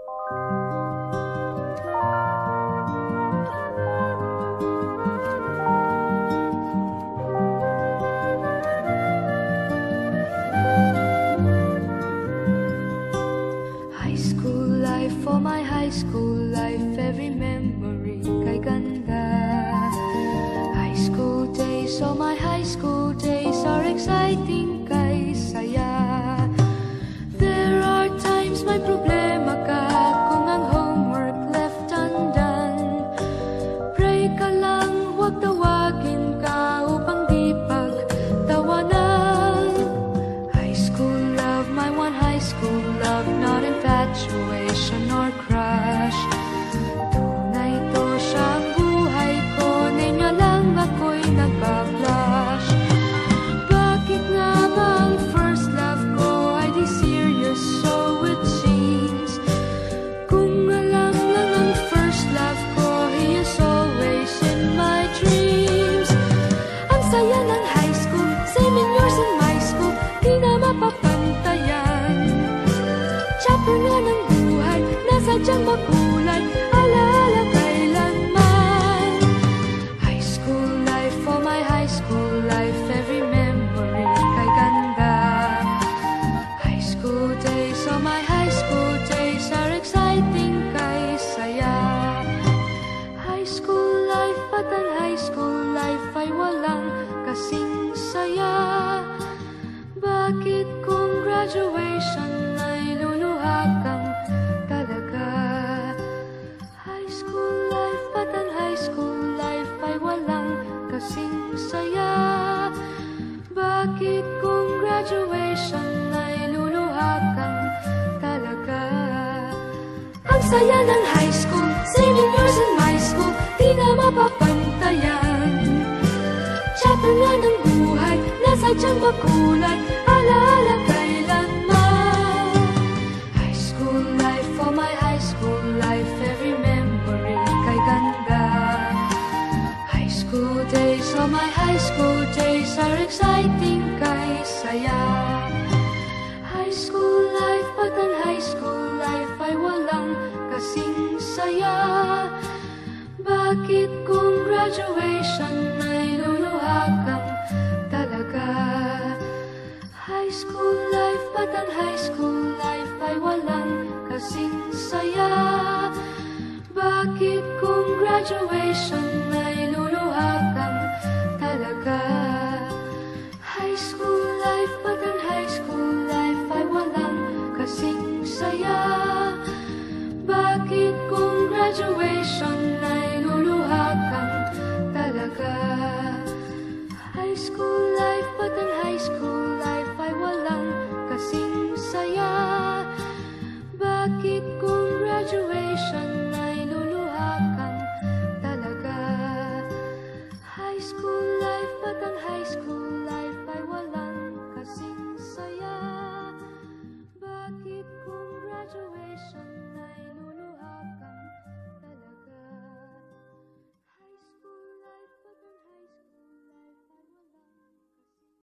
High school life, for my high school life, every memory kay ganda. High school days, oh my high school days are exciting kay saya. There are times may problema ka kung ang homework left undone. Pray ka lang, huwag tawagin ka upang di pagtawanan. High school love, my one high school love, not infatuation or crush. Tunay to siyang buhay ko, niya lang ako'y nagka-blush. Bakit nga ba ang first love ko ay di serious, so it seems? Kung alam lang ang first love ko, he is always in my dreams. Ang saya ng high school, 7 years in my school, di na mapapantayan. Chapter nga ng buhay, nasadyang makulay, alaala kailanman. High school life, for my high school life, every memory kay ganda. High school days, oh my high school days are exciting kay saya. High school life, at ang high school life ay walang kasing saya. Bakit kung graduation ay luluha kang talaga? High school life, at ang high school life ay walang kasing saya. Bakit kung graduation ay luluha kang talaga? Ang saya ng high school, 7 years in my school, di na mapapantayan. Chapter nga ng buhay, nasadyang makulay, alaala kailanman. High school life, for my high school life, every memory kay ganda. High school days, oh my high school days are exciting kay saya. High school life, at ang high school life ay walang kasing saya. Bakit kung graduation ay luluha kang talaga? High school life, at ang high school life ay walang kasing saya. Bakit kung graduation ay luluha kang talaga? High school life, at ang high school life ay walang kasing saya.